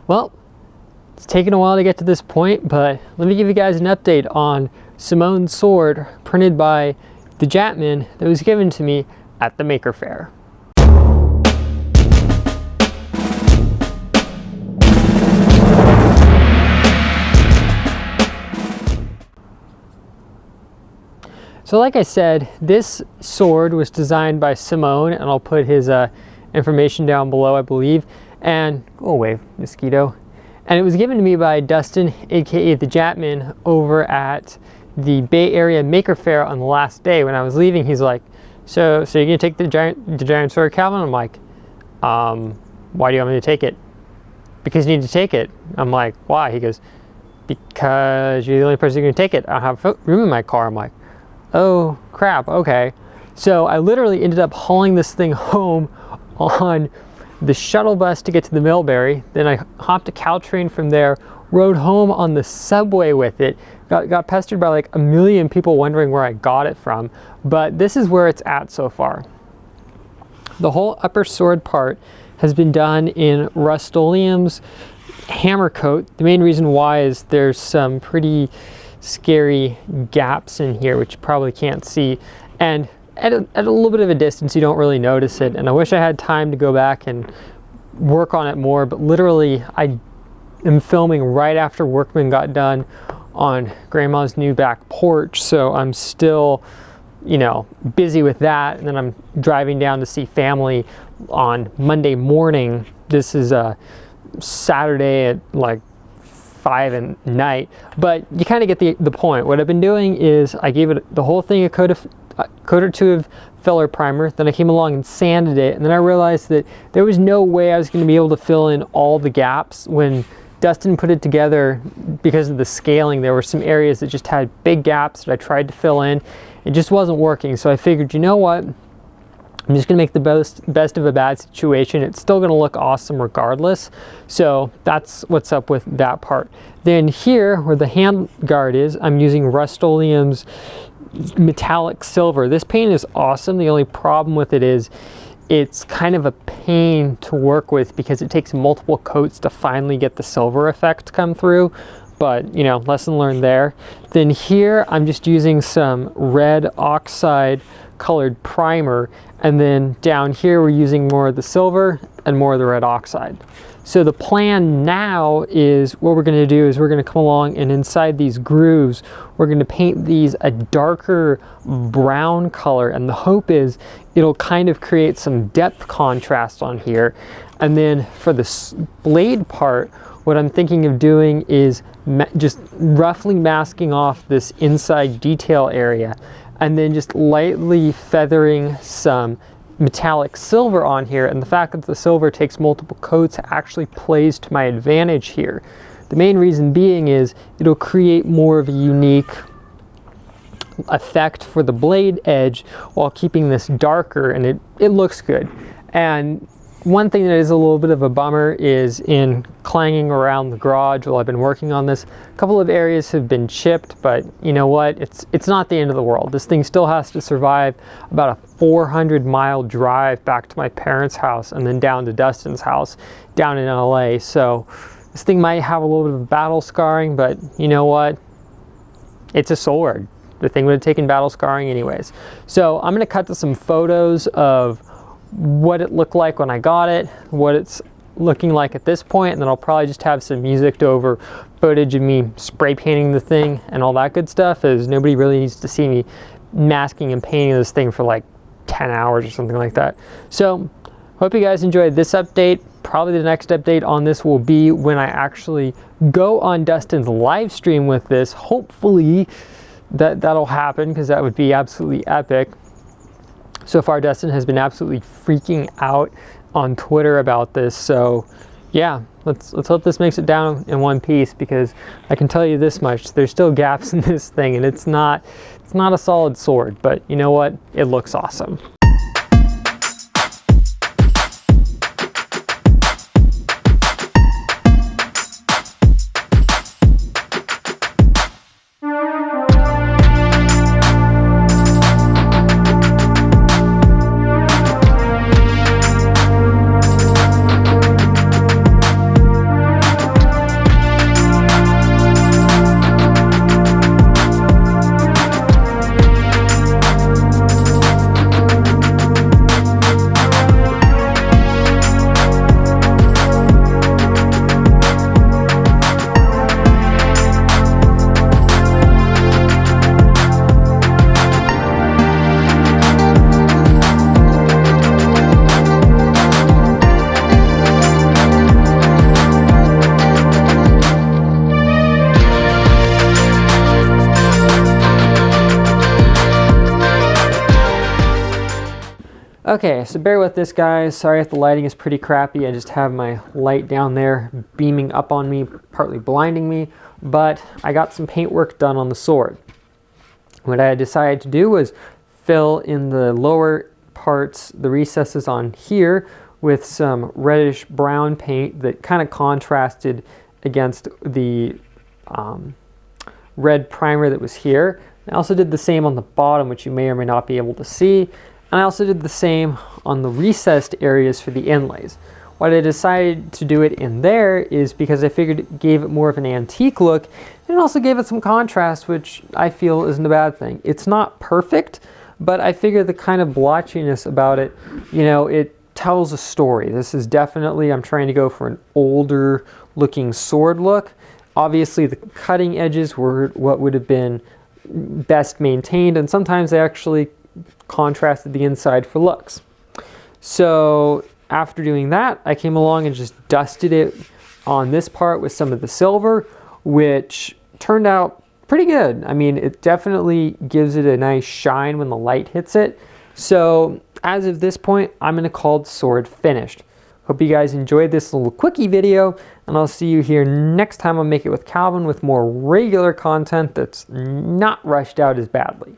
Well, it's taken a while to get to this point, but let me give you guys an update on Simone's sword printed by the Jatman that was given to me at the Maker Fair. So like I said, this sword was designed by Simone, and I'll put his information down below, I believe. And, go away, mosquito. And it was given to me by Dustin, aka the Jatman, over at the Bay Area Maker Fair on the last day. When I was leaving, he's like, so you're gonna take the giant sword, Calvin? I'm like, why do you want me to take it? Because you need to take it. I'm like, why? He goes, because you're the only person who's gonna take it. I don't have room in my car. I'm like, oh crap, okay. So I literally ended up hauling this thing home on the shuttle bus to get to the Millbury. Then I hopped a Caltrain from there, rode home on the subway with it. Got pestered by like a million people wondering where I got it from, but this is where it's at so far. The whole upper sword part has been done in Rust-Oleum's hammer coat. The main reason why is there's some pretty scary gaps in here, which you probably can't see, and at a little bit of a distance you don't really notice it. And I wish I had time to go back and work on it more, but literally I am filming right after workmen got done on Grandma's new back porch, so I'm still, you know, busy with that. And then I'm driving down to see family on Monday morning. This is a Saturday at like 5 at night, but you kind of get the point. What I've been doing is I gave it the whole thing a coat or two of filler primer, then I came along and sanded it, and then I realized that there was no way I was going to be able to fill in all the gaps. When Dustin put it together, because of the scaling, there were some areas that just had big gaps that I tried to fill in. It just wasn't working, so I figured, you know what, I'm just gonna make the best of a bad situation. It's still gonna look awesome regardless. So that's what's up with that part. Then here, where the handguard is, I'm using Rust-Oleum's metallic silver. This paint is awesome. The only problem with it is it's kind of a pain to work with because it takes multiple coats to finally get the silver effect to come through. But, you know, lesson learned there. Then here, I'm just using some red oxide colored primer, and then down here we're using more of the silver and more of the red oxide. So the plan now is, what we're going to do is we're going to come along, and inside these grooves we're going to paint these a darker brown color, and the hope is it'll kind of create some depth contrast on here. And then for the blade part, what I'm thinking of doing is just roughly masking off this inside detail area, and then just lightly feathering some metallic silver on here. And the fact that the silver takes multiple coats actually plays to my advantage here. The main reason being is it'll create more of a unique effect for the blade edge while keeping this darker, and it looks good. And one thing that is a little bit of a bummer is in clanging around the garage while I've been working on this, a couple of areas have been chipped, but you know what? It's not the end of the world. This thing still has to survive about a 400-mile drive back to my parents' house and then down to Dustin's house down in LA. So this thing might have a little bit of battle scarring, but you know what? It's a sword. The thing would have taken battle scarring anyways. So I'm going to cut to some photos of what it looked like when I got it, what it's looking like at this point, and then I'll probably just have some music over footage of me spray painting the thing and all that good stuff, as nobody really needs to see me masking and painting this thing for like 10 hours or something like that. So hope you guys enjoyed this update. Probably the next update on this will be when I actually go on Dustin's live stream with this. Hopefully that'll happen, because that would be absolutely epic. So far, Dustin has been absolutely freaking out on Twitter about this. So yeah, let's hope this makes it down in one piece, because I can tell you this much, there's still gaps in this thing, and it's not a solid sword, but you know what? It looks awesome. Okay, so bear with this, guys. Sorry if the lighting is pretty crappy. I just have my light down there beaming up on me, partly blinding me, but I got some paint work done on the sword. What I decided to do was fill in the lower parts, the recesses on here, with some reddish brown paint that kind of contrasted against the red primer that was here. I also did the same on the bottom, which you may or may not be able to see. And I also did the same on the recessed areas for the inlays. What I decided to do it in there is because I figured it gave it more of an antique look, and it also gave it some contrast, which I feel isn't a bad thing. It's not perfect, but I figure the kind of blotchiness about it, you know, it tells a story. This is definitely, I'm trying to go for an older looking sword look. Obviously the cutting edges were what would have been best maintained, and sometimes they actually contrasted the inside for looks. So after doing that, I came along and just dusted it on this part with some of the silver, which turned out pretty good. I mean, it definitely gives it a nice shine when the light hits it. So as of this point, I'm going to call the sword finished. Hope you guys enjoyed this little quickie video, and I'll see you here next time on Make It with Calvin with more regular content that's not rushed out as badly.